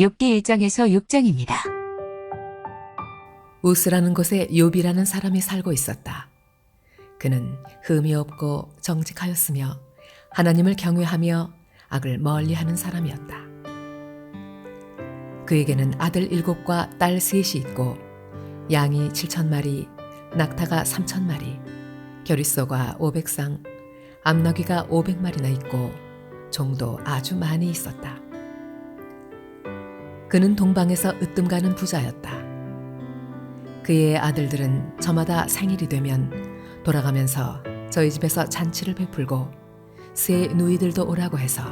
욥기 1장에서 6장입니다. 우스라는 곳에 욥이라는 사람이 살고 있었다. 그는 흠이 없고 정직하였으며 하나님을 경외하며 악을 멀리하는 사람이었다. 그에게는 아들 7과 딸 3이 있고 양이 7,000마리, 낙타가 3,000마리, 겨릿소가 500쌍, 암나귀가 500마리나 있고 종도 아주 많이 있었다. 그는 동방에서 으뜸가는 부자였다. 그의 아들들은 저마다 생일이 되면 돌아가면서 저희 집에서 잔치를 베풀고 새 누이들도 오라고 해서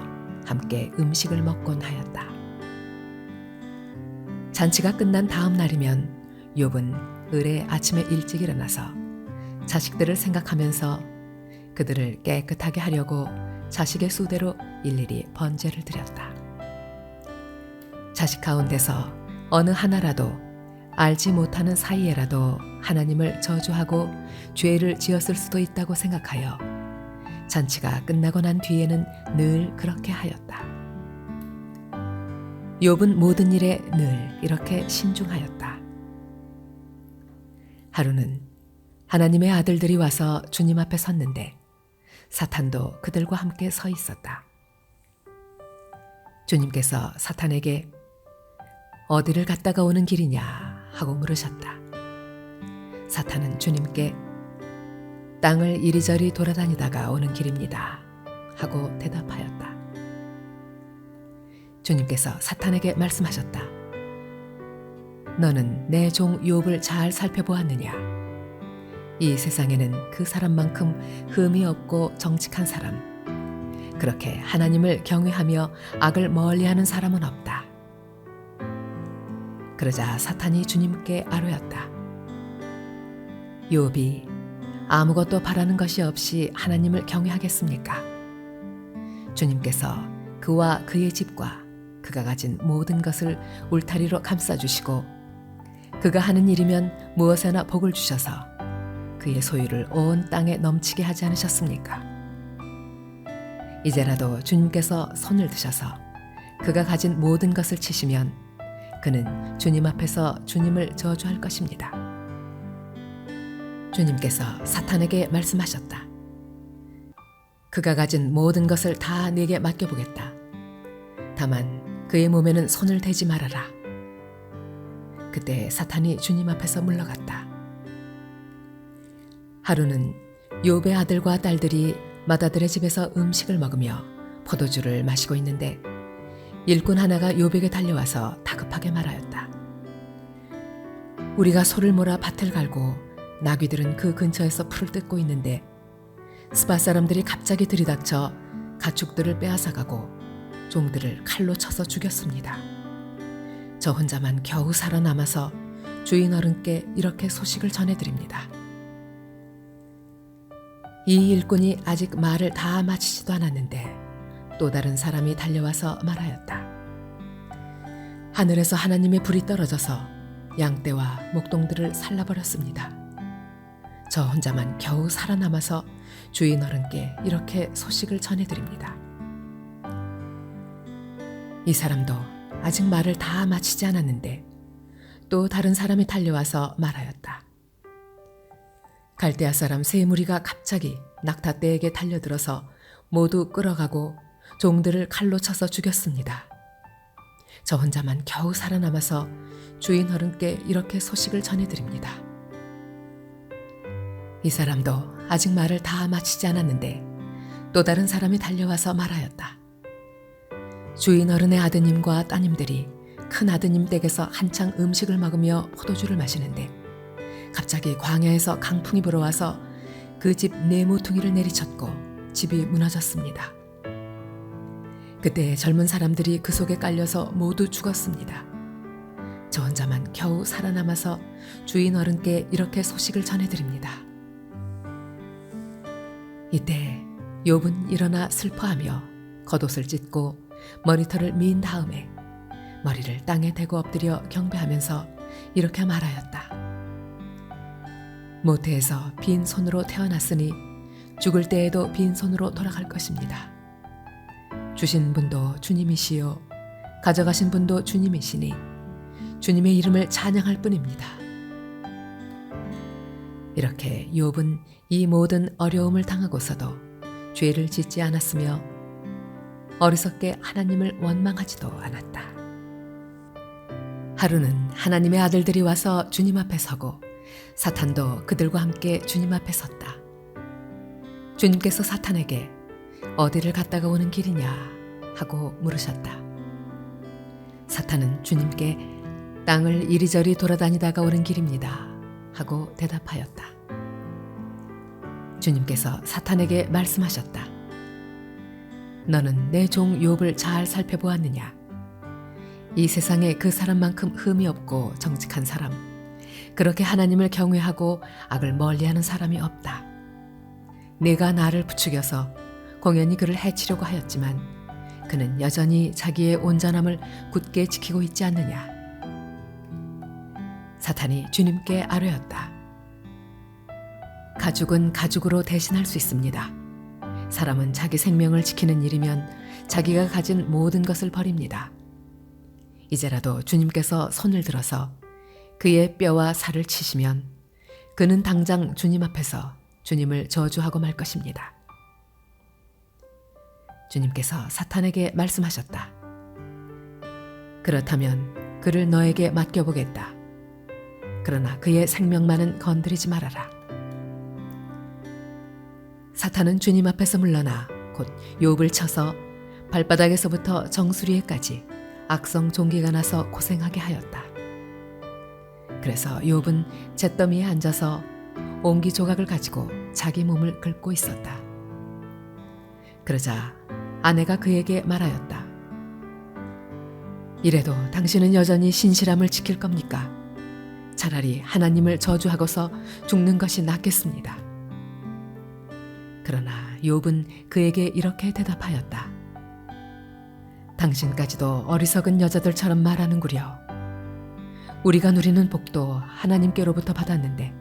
함께 음식을 먹곤 하였다. 잔치가 끝난 다음 날이면 욥은 을에 아침에 일찍 일어나서 자식들을 생각하면서 그들을 깨끗하게 하려고 자식의 수대로 일일이 번제를 드렸다. 자식 가운데서 어느 하나라도 알지 못하는 사이에라도 하나님을 저주하고 죄를 지었을 수도 있다고 생각하여 잔치가 끝나고 난 뒤에는 늘 그렇게 하였다. 욥은 모든 일에 늘 이렇게 신중하였다. 하루는 하나님의 아들들이 와서 주님 앞에 섰는데 사탄도 그들과 함께 서 있었다. 주님께서 사탄에게 어디를 갔다가 오는 길이냐 하고 물으셨다. 사탄은 주님께 땅을 이리저리 돌아다니다가 오는 길입니다 하고 대답하였다. 주님께서 사탄에게 말씀하셨다. 너는 내 종 욥을 잘 살펴보았느냐? 이 세상에는 그 사람만큼 흠이 없고 정직한 사람, 그렇게 하나님을 경외하며 악을 멀리하는 사람은 없다. 그러자 사탄이 주님께 아뢰었다. 욥이 아무것도 바라는 것이 없이 하나님을 경외하겠습니까? 주님께서 그와 그의 집과 그가 가진 모든 것을 울타리로 감싸주시고 그가 하는 일이면 무엇에나 복을 주셔서 그의 소유를 온 땅에 넘치게 하지 않으셨습니까? 이제라도 주님께서 손을 드셔서 그가 가진 모든 것을 치시면 그는 주님 앞에서 주님을 저주할 것입니다. 주님께서 사탄에게 말씀하셨다. 그가 가진 모든 것을 다 네게 맡겨보겠다. 다만 그의 몸에는 손을 대지 말아라. 그때 사탄이 주님 앞에서 물러갔다. 하루는 욥의 아들과 딸들이 맏아들의 집에서 음식을 먹으며 포도주를 마시고 있는데 일꾼 하나가 욥에게 달려와서 다급하게 말하였다. 우리가 소를 몰아 밭을 갈고 나귀들은 그 근처에서 풀을 뜯고 있는데 스바 사람들이 갑자기 들이닥쳐 가축들을 빼앗아가고 종들을 칼로 쳐서 죽였습니다. 저 혼자만 겨우 살아남아서 주인 어른께 이렇게 소식을 전해드립니다. 이 일꾼이 아직 말을 다 마치지도 않았는데 또 다른 사람이 달려와서 말하였다. 하늘에서 하나님의 불이 떨어져서 양떼와 목동들을 살라버렸습니다. 저 혼자만 겨우 살아남아서 주인 어른께 이렇게 소식을 전해드립니다. 이 사람도 아직 말을 다 마치지 않았는데 또 다른 사람이 달려와서 말하였다. 갈대아 사람 세 무리가 갑자기 낙타떼에게 달려들어서 모두 끌어가고 종들을 칼로 쳐서 죽였습니다. 저 혼자만 겨우 살아남아서 주인 어른께 이렇게 소식을 전해드립니다. 이 사람도 아직 말을 다 마치지 않았는데 또 다른 사람이 달려와서 말하였다. 주인 어른의 아드님과 따님들이 큰 아드님 댁에서 한창 음식을 먹으며 포도주를 마시는데 갑자기 광야에서 강풍이 불어와서 그 집 네 모퉁이를 내리쳤고 집이 무너졌습니다. 그때 젊은 사람들이 그 속에 깔려서 모두 죽었습니다. 저 혼자만 겨우 살아남아서 주인 어른께 이렇게 소식을 전해드립니다. 이때 욥은 일어나 슬퍼하며 겉옷을 찢고 머리털을 민 다음에 머리를 땅에 대고 엎드려 경배하면서 이렇게 말하였다. 모태에서 빈 손으로 태어났으니 죽을 때에도 빈 손으로 돌아갈 것입니다. 주신 분도 주님이시요 가져가신 분도 주님이시니 주님의 이름을 찬양할 뿐입니다. 이렇게 욥은 이 모든 어려움을 당하고서도 죄를 짓지 않았으며 어리석게 하나님을 원망하지도 않았다. 하루는 하나님의 아들들이 와서 주님 앞에 서고 사탄도 그들과 함께 주님 앞에 섰다. 주님께서 사탄에게 어디를 갔다가 오는 길이냐 하고 물으셨다. 사탄은 주님께 땅을 이리저리 돌아다니다가 오는 길입니다 하고 대답하였다. 주님께서 사탄에게 말씀하셨다. 너는 내 종 욥을 잘 살펴보았느냐? 이 세상에 그 사람만큼 흠이 없고 정직한 사람, 그렇게 하나님을 경외하고 악을 멀리하는 사람이 없다. 내가 나를 부추겨서 공연히 그를 해치려고 하였지만 그는 여전히 자기의 온전함을 굳게 지키고 있지 않느냐? 사탄이 주님께 아뢰었다. 가죽은 가죽으로 대신할 수 있습니다. 사람은 자기 생명을 지키는 일이면 자기가 가진 모든 것을 버립니다. 이제라도 주님께서 손을 들어서 그의 뼈와 살을 치시면 그는 당장 주님 앞에서 주님을 저주하고 말 것입니다. 주님께서 사탄에게 말씀하셨다. 그렇다면 그를 너에게 맡겨보겠다. 그러나 그의 생명만은 건드리지 말아라. 사탄은 주님 앞에서 물러나 곧 욥을 쳐서 발바닥에서부터 정수리에까지 악성 종기가 나서 고생하게 하였다. 그래서 욥은 잿더미에 앉아서 옹기 조각을 가지고 자기 몸을 긁고 있었다. 그러자 아내가 그에게 말하였다. 이래도 당신은 여전히 신실함을 지킬 겁니까? 차라리 하나님을 저주하고서 죽는 것이 낫겠습니다. 그러나 욥은 그에게 이렇게 대답하였다. 당신까지도 어리석은 여자들처럼 말하는구려. 우리가 누리는 복도 하나님께로부터 받았는데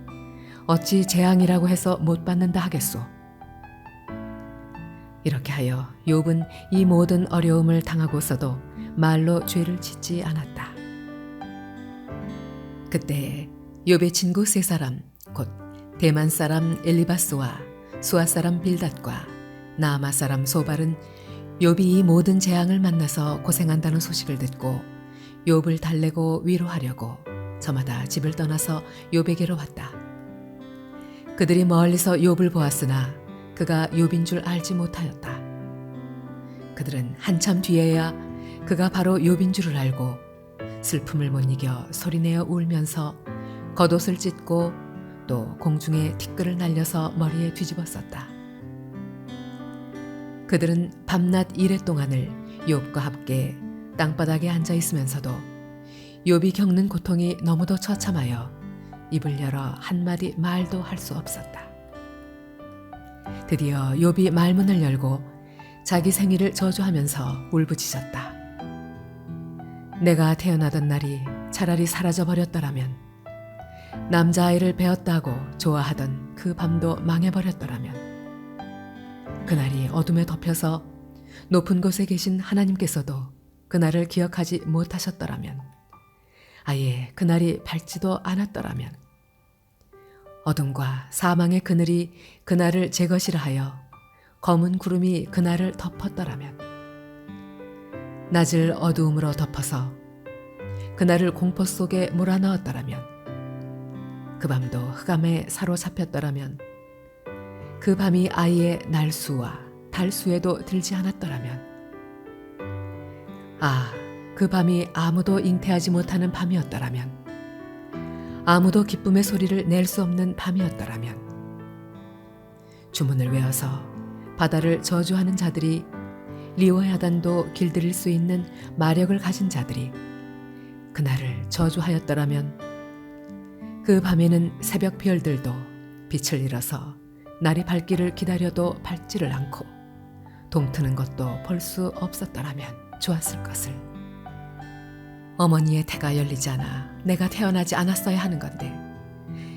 어찌 재앙이라고 해서 못 받는다 하겠소. 이렇게 하여 욥은 이 모든 어려움을 당하고서도 말로 죄를 짓지 않았다. 그때 욥의 친구 세 사람 곧 대만 사람 엘리바스와 수아 사람 빌닷과 나아마 사람 소발은 욥이 이 모든 재앙을 만나서 고생한다는 소식을 듣고 욥을 달래고 위로하려고 저마다 집을 떠나서 욥에게로 왔다. 그들이 멀리서 욥을 보았으나 그가 욥인 줄 알지 못하였다. 그들은 한참 뒤에야 그가 바로 욥인 줄을 알고 슬픔을 못 이겨 소리내어 울면서 겉옷을 찢고 또 공중에 티끌을 날려서 머리에 뒤집었었다. 그들은 밤낮 이래 동안을 욥과 함께 땅바닥에 앉아 있으면서도 욥이 겪는 고통이 너무도 처참하여 입을 열어 한마디 말도 할 수 없었다. 드디어 욥이 말문을 열고 자기 생일을 저주하면서 울부짖었다. 내가 태어나던 날이 차라리 사라져 버렸더라면, 남자아이를 배었다고 좋아하던 그 밤도 망해버렸더라면, 그날이 어둠에 덮여서 높은 곳에 계신 하나님께서도 그날을 기억하지 못하셨더라면, 아예 그날이 밝지도 않았더라면, 어둠과 사망의 그늘이 그날을 제 것이라 하여 검은 구름이 그날을 덮었더라면, 낮을 어두움으로 덮어서 그날을 공포 속에 몰아넣었더라면, 그 밤도 흑암에 사로잡혔더라면, 그 밤이 아이의 날수와 달수에도 들지 않았더라면, 그 밤이 아무도 잉태하지 못하는 밤이었더라면, 아무도 기쁨의 소리를 낼 수 없는 밤이었더라면, 주문을 외워서 바다를 저주하는 자들이, 리워야단도 길들일 수 있는 마력을 가진 자들이 그날을 저주하였더라면, 그 밤에는 새벽 별들도 빛을 잃어서 날이 밝기를 기다려도 밝지를 않고 동트는 것도 볼 수 없었더라면 좋았을 것을. 어머니의 태가 열리지 않아 내가 태어나지 않았어야 하는 건데,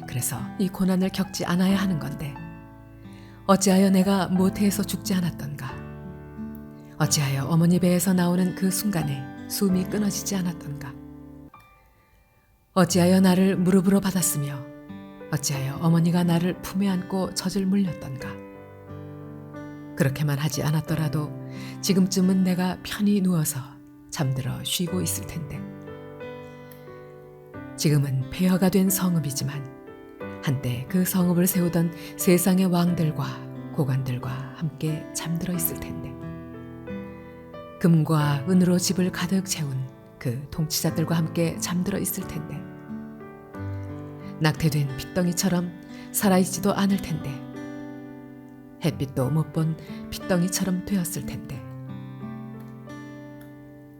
그래서 이 고난을 겪지 않아야 하는 건데, 어찌하여 내가 모태에서 죽지 않았던가? 어찌하여 어머니 배에서 나오는 그 순간에 숨이 끊어지지 않았던가. 어찌하여 나를 무릎으로 받았으며 어찌하여 어머니가 나를 품에 안고 젖을 물렸던가. 그렇게만 하지 않았더라도 지금쯤은 내가 편히 누워서 잠들어 쉬고 있을 텐데. 지금은 폐허가 된 성읍이지만 한때 그 성읍을 세우던 세상의 왕들과 고관들과 함께 잠들어 있을 텐데. 금과 은으로 집을 가득 채운 그 통치자들과 함께 잠들어 있을 텐데. 낙태된 핏덩이처럼 살아있지도 않을 텐데. 햇빛도 못 본 핏덩이처럼 되었을 텐데.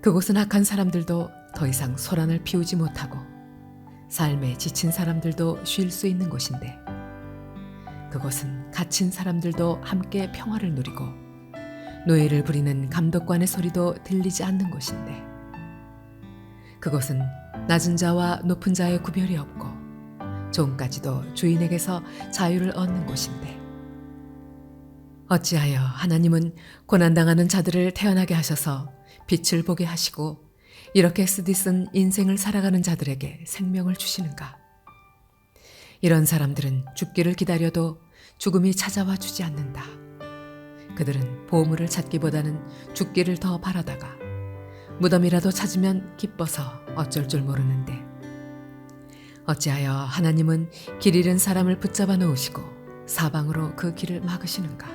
그곳은 악한 사람들도 더 이상 소란을 피우지 못하고 삶에 지친 사람들도 쉴 수 있는 곳인데, 그곳은 갇힌 사람들도 함께 평화를 누리고 노예를 부리는 감독관의 소리도 들리지 않는 곳인데, 그곳은 낮은 자와 높은 자의 구별이 없고 종까지도 주인에게서 자유를 얻는 곳인데, 어찌하여 하나님은 고난당하는 자들을 태어나게 하셔서 빛을 보게 하시고 이렇게 쓰디쓴 인생을 살아가는 자들에게 생명을 주시는가? 이런 사람들은 죽기를 기다려도 죽음이 찾아와 주지 않는다. 그들은 보물을 찾기보다는 죽기를 더 바라다가 무덤이라도 찾으면 기뻐서 어쩔 줄 모르는데, 어찌하여 하나님은 길 잃은 사람을 붙잡아 놓으시고 사방으로 그 길을 막으시는가?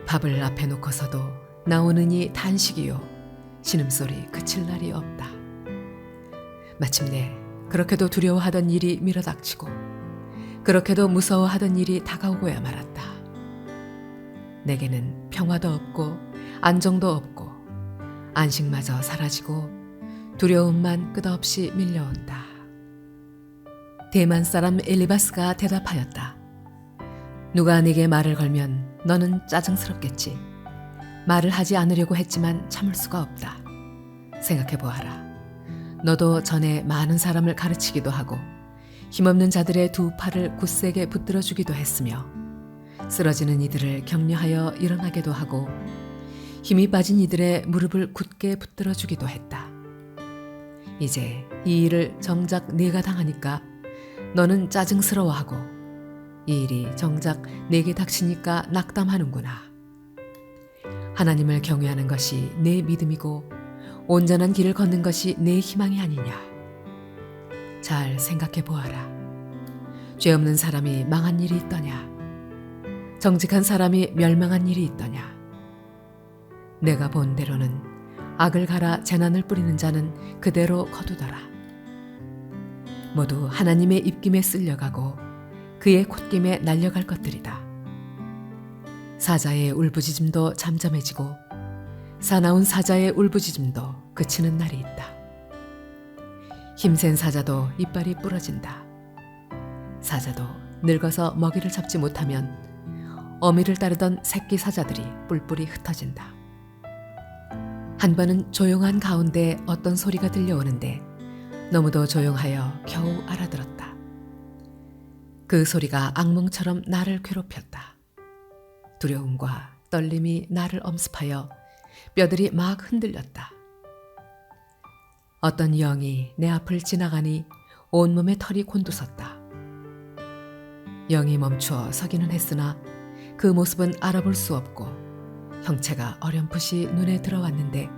밥을 앞에 놓고서도 나오느니 단식이요 신음소리 그칠 날이 없다. 마침내 그렇게도 두려워하던 일이 밀어닥치고 그렇게도 무서워하던 일이 다가오고야 말았다. 내게는 평화도 없고 안정도 없고 안식마저 사라지고 두려움만 끝없이 밀려온다. 대만 사람 엘리바스가 대답하였다. 누가 네게 말을 걸면 너는 짜증스럽겠지. 말을 하지 않으려고 했지만 참을 수가 없다. 생각해 보아라. 너도 전에 많은 사람을 가르치기도 하고 힘없는 자들의 두 팔을 굳세게 붙들어 주기도 했으며 쓰러지는 이들을 격려하여 일어나게도 하고 힘이 빠진 이들의 무릎을 굳게 붙들어 주기도 했다. 이제 이 일을 정작 네가 당하니까 너는 짜증스러워하고 이 일이 정작 내게 닥치니까 낙담하는구나. 하나님을 경외하는 것이 내 믿음이고 온전한 길을 걷는 것이 내 희망이 아니냐. 잘 생각해 보아라. 죄 없는 사람이 망한 일이 있더냐? 정직한 사람이 멸망한 일이 있더냐? 내가 본 대로는 악을 갈아 재난을 뿌리는 자는 그대로 거두더라. 모두 하나님의 입김에 쓸려가고 그의 콧김에 날려갈 것들이다. 사자의 울부짖음도 잠잠해지고 사나운 사자의 울부짖음도 그치는 날이 있다. 힘센 사자도 이빨이 부러진다. 사자도 늙어서 먹이를 잡지 못하면 어미를 따르던 새끼 사자들이 뿔뿔이 흩어진다. 한 번은 조용한 가운데 어떤 소리가 들려오는데 너무도 조용하여 겨우 알아들었다. 그 소리가 악몽처럼 나를 괴롭혔다. 두려움과 떨림이 나를 엄습하여 뼈들이 막 흔들렸다. 어떤 영이 내 앞을 지나가니 온몸에 털이 곤두섰다. 영이 멈추어 서기는 했으나 그 모습은 알아볼 수 없고 형체가 어렴풋이 눈에 들어왔는데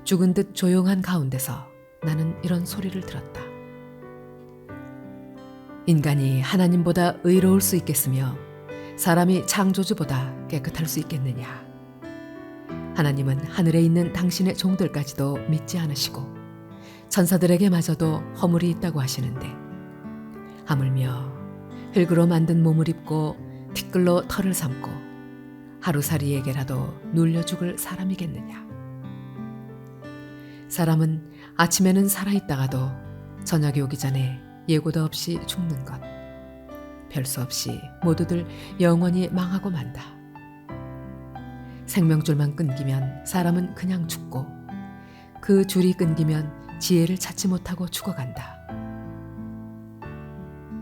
죽은 듯 조용한 가운데서 나는 이런 소리를 들었다. 인간이 하나님보다 의로울 수 있겠으며 사람이 창조주보다 깨끗할 수 있겠느냐. 하나님은 하늘에 있는 당신의 종들까지도 믿지 않으시고 천사들에게마저도 허물이 있다고 하시는데 하물며 흙으로 만든 몸을 입고 티끌로 털을 삼고 하루살이에게라도 눌려 죽을 사람이겠느냐. 사람은 아침에는 살아있다가도 저녁이 오기 전에 예고도 없이 죽는 것. 별 수 없이 모두들 영원히 망하고 만다. 생명줄만 끊기면 사람은 그냥 죽고 그 줄이 끊기면 지혜를 찾지 못하고 죽어간다.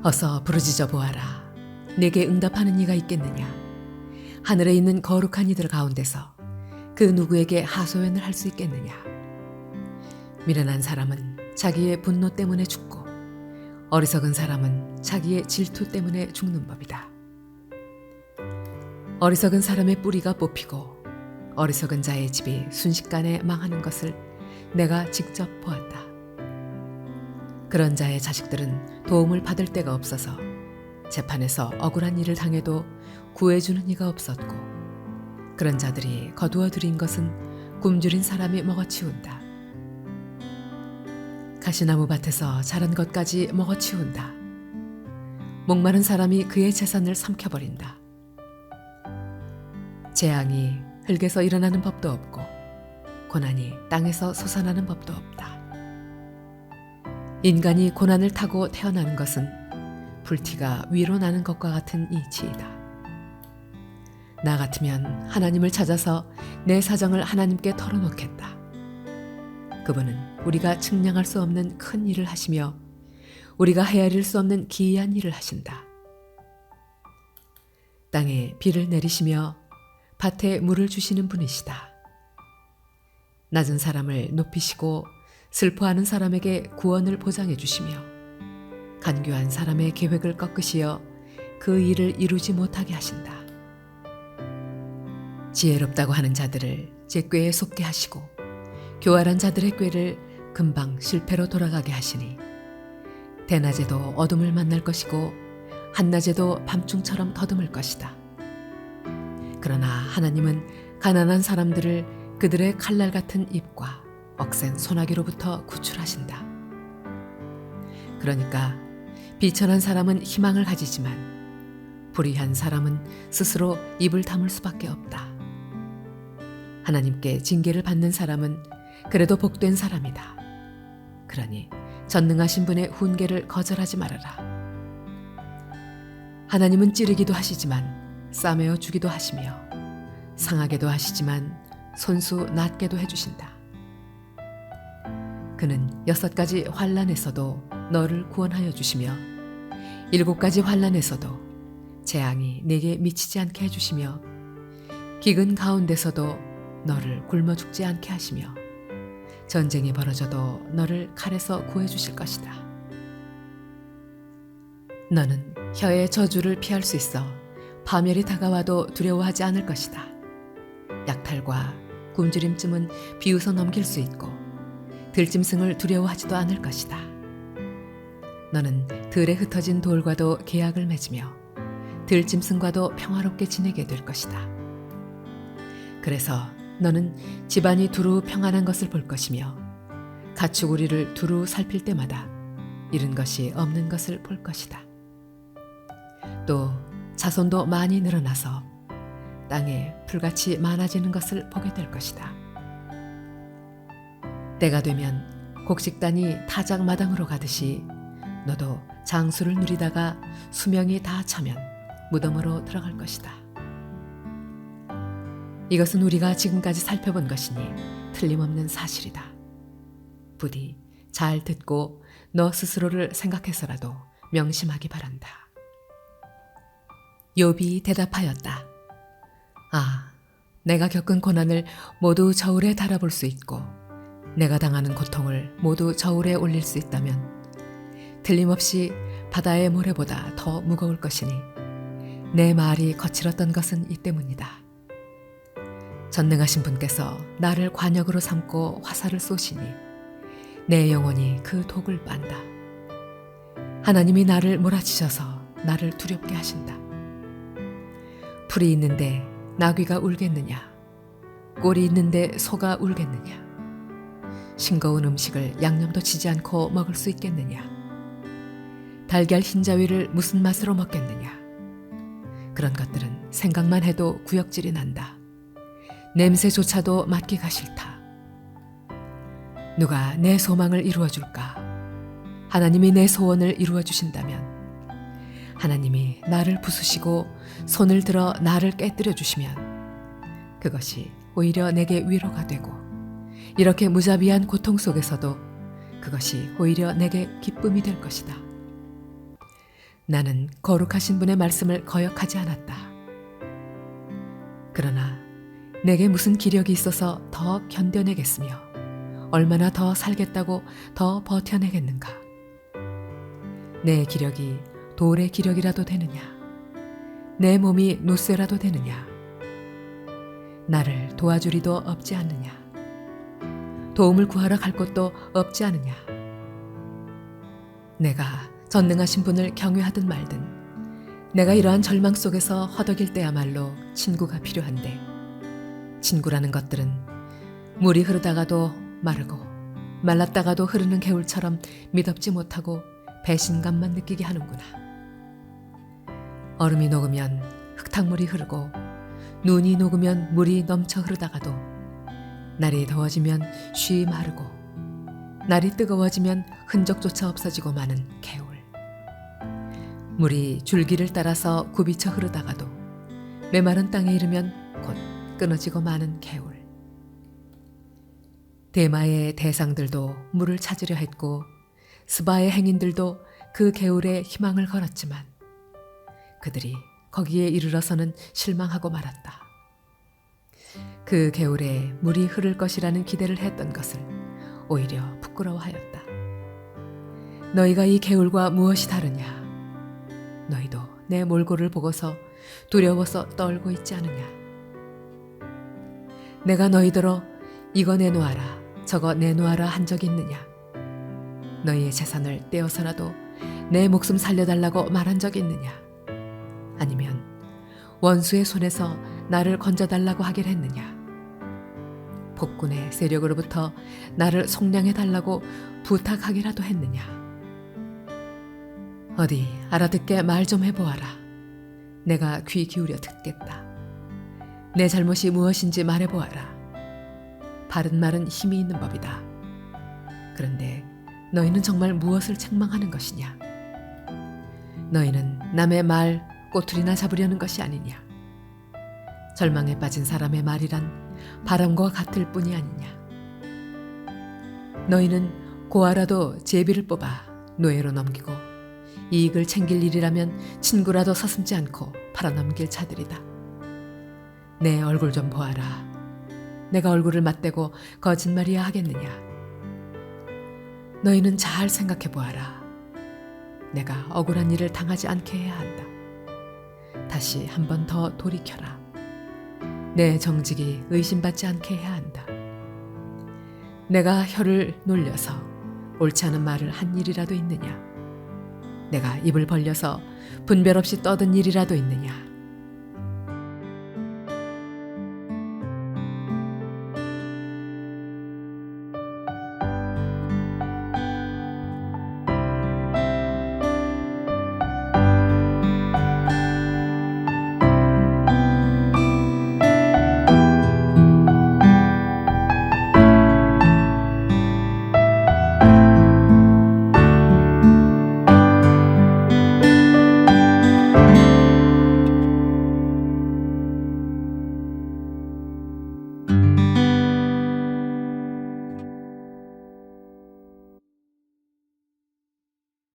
어서 부르짖어 보아라. 내게 응답하는 이가 있겠느냐. 하늘에 있는 거룩한 이들 가운데서 그 누구에게 하소연을 할 수 있겠느냐. 미련한 사람은 자기의 분노 때문에 죽고 어리석은 사람은 자기의 질투 때문에 죽는 법이다. 어리석은 사람의 뿌리가 뽑히고 어리석은 자의 집이 순식간에 망하는 것을 내가 직접 보았다. 그런 자의 자식들은 도움을 받을 데가 없어서 재판에서 억울한 일을 당해도 구해주는 이가 없었고, 그런 자들이 거두어 들인 것은 굶주린 사람이 먹어치운다. 가시나무 밭에서 자란 것까지 먹어치운다. 목마른 사람이 그의 재산을 삼켜버린다. 재앙이 흙에서 일어나는 법도 없고 고난이 땅에서 솟아나는 법도 없다. 인간이 고난을 타고 태어나는 것은 불티가 위로 나는 것과 같은 이치이다. 나 같으면 하나님을 찾아서 내 사정을 하나님께 털어놓겠다. 그분은 우리가 측량할 수 없는 큰 일을 하시며 우리가 헤아릴 수 없는 기이한 일을 하신다. 땅에 비를 내리시며 밭에 물을 주시는 분이시다. 낮은 사람을 높이시고 슬퍼하는 사람에게 구원을 보장해 주시며 간교한 사람의 계획을 꺾으시어 그 일을 이루지 못하게 하신다. 지혜롭다고 하는 자들을 제 꾀에 속게 하시고 교활한 자들의 꾀를 금방 실패로 돌아가게 하시니 대낮에도 어둠을 만날 것이고 한낮에도 밤중처럼 더듬을 것이다. 그러나 하나님은 가난한 사람들을 그들의 칼날 같은 입과 억센 소나기로부터 구출하신다. 그러니까 비천한 사람은 희망을 가지지만 불의한 사람은 스스로 입을 다물 수밖에 없다. 하나님께 징계를 받는 사람은 그래도 복된 사람이다. 그러니 전능하신 분의 훈계를 거절하지 말아라. 하나님은 찌르기도 하시지만 싸매어 주기도 하시며 상하게도 하시지만 손수 낫게도 해주신다. 그는 6가지 환난에서도 너를 구원하여 주시며 7가지 환난에서도 재앙이 내게 미치지 않게 해주시며 기근 가운데서도 너를 굶어 죽지 않게 하시며 전쟁이 벌어져도 너를 칼에서 구해주실 것이다. 너는 혀의 저주를 피할 수 있어 파멸이 다가와도 두려워하지 않을 것이다. 약탈과 굶주림쯤은 비웃어 넘길 수 있고 들짐승을 두려워하지도 않을 것이다. 너는 들에 흩어진 돌과도 계약을 맺으며 들짐승과도 평화롭게 지내게 될 것이다. 그래서 너는 집안이 두루 평안한 것을 볼 것이며 가축우리를 두루 살필 때마다 잃은 것이 없는 것을 볼 것이다. 또 자손도 많이 늘어나서 땅에 풀같이 많아지는 것을 보게 될 것이다. 때가 되면 곡식단이 타작마당으로 가듯이 너도 장수를 누리다가 수명이 다 차면 무덤으로 들어갈 것이다. 이것은 우리가 지금까지 살펴본 것이니 틀림없는 사실이다. 부디 잘 듣고 너 스스로를 생각해서라도 명심하기 바란다. 욥이 대답하였다. 아, 내가 겪은 고난을 모두 저울에 달아볼 수 있고 내가 당하는 고통을 모두 저울에 올릴 수 있다면 틀림없이 바다의 모래보다 더 무거울 것이니 내 말이 거칠었던 것은 이 때문이다. 전능하신 분께서 나를 관역으로 삼고 화살을 쏘시니 내 영혼이 그 독을 빤다. 하나님이 나를 몰아치셔서 나를 두렵게 하신다. 풀이 있는데 나귀가 울겠느냐? 꼴이 있는데 소가 울겠느냐? 싱거운 음식을 양념도 치지 않고 먹을 수 있겠느냐? 달걀 흰자위를 무슨 맛으로 먹겠느냐? 그런 것들은 생각만 해도 구역질이 난다. 냄새조차도 맡기가 싫다. 누가 내 소망을 이루어줄까? 하나님이 내 소원을 이루어주신다면 하나님이 나를 부수시고 손을 들어 나를 깨뜨려 주시면 그것이 오히려 내게 위로가 되고 이렇게 무자비한 고통 속에서도 그것이 오히려 내게 기쁨이 될 것이다. 나는 거룩하신 분의 말씀을 거역하지 않았다. 그러나 내게 무슨 기력이 있어서 더 견뎌내겠으며 얼마나 더 살겠다고 더 버텨내겠는가. 내 기력이 돌의 기력이라도 되느냐. 내 몸이 노쇠라도 되느냐. 나를 도와주리도 없지 않느냐. 도움을 구하러 갈 곳도 없지 않느냐. 내가 전능하신 분을 경외하든 말든 내가 이러한 절망 속에서 허덕일 때야말로 친구가 필요한데 친구라는 것들은 물이 흐르다가도 마르고 말랐다가도 흐르는 개울처럼 미덥지 못하고 배신감만 느끼게 하는구나. 얼음이 녹으면 흙탕물이 흐르고 눈이 녹으면 물이 넘쳐 흐르다가도 날이 더워지면 쉬이 마르고 날이 뜨거워지면 흔적조차 없어지고 마는 개울. 물이 줄기를 따라서 굽이쳐 흐르다가도 메마른 땅에 이르면 곧 끊어지고 마는 개울. 대마의 대상들도 물을 찾으려 했고 스바의 행인들도 그 개울에 희망을 걸었지만 그들이 거기에 이르러서는 실망하고 말았다. 그 개울에 물이 흐를 것이라는 기대를 했던 것을 오히려 부끄러워하였다. 너희가 이 개울과 무엇이 다르냐? 너희도 내 몰골을 보고서 두려워서 떨고 있지 않으냐? 내가 너희더러 이거 내놓아라 저거 내놓아라 한 적이 있느냐? 너희의 재산을 떼어서라도 내 목숨 살려달라고 말한 적이 있느냐? 아니면 원수의 손에서 나를 건져달라고 하길 했느냐? 복군의 세력으로부터 나를 속량해달라고 부탁하기라도 했느냐? 어디 알아듣게 말 좀 해보아라. 내가 귀 기울여 듣겠다. 내 잘못이 무엇인지 말해보아라. 바른 말은 힘이 있는 법이다. 그런데 너희는 정말 무엇을 책망하는 것이냐? 너희는 남의 말 꼬투리나 잡으려는 것이 아니냐? 절망에 빠진 사람의 말이란 바람과 같을 뿐이 아니냐? 너희는 고아라도 제비를 뽑아 노예로 넘기고 이익을 챙길 일이라면 친구라도 서슴지 않고 팔아넘길 자들이다. 내 얼굴 좀 보아라. 내가 얼굴을 맞대고 거짓말이야 하겠느냐? 너희는 잘 생각해 보아라. 내가 억울한 일을 당하지 않게 해야 한다. 다시 한 번 더 돌이켜라. 내 정직이 의심받지 않게 해야 한다. 내가 혀를 놀려서 옳지 않은 말을 한 일이라도 있느냐? 내가 입을 벌려서 분별 없이 떠든 일이라도 있느냐?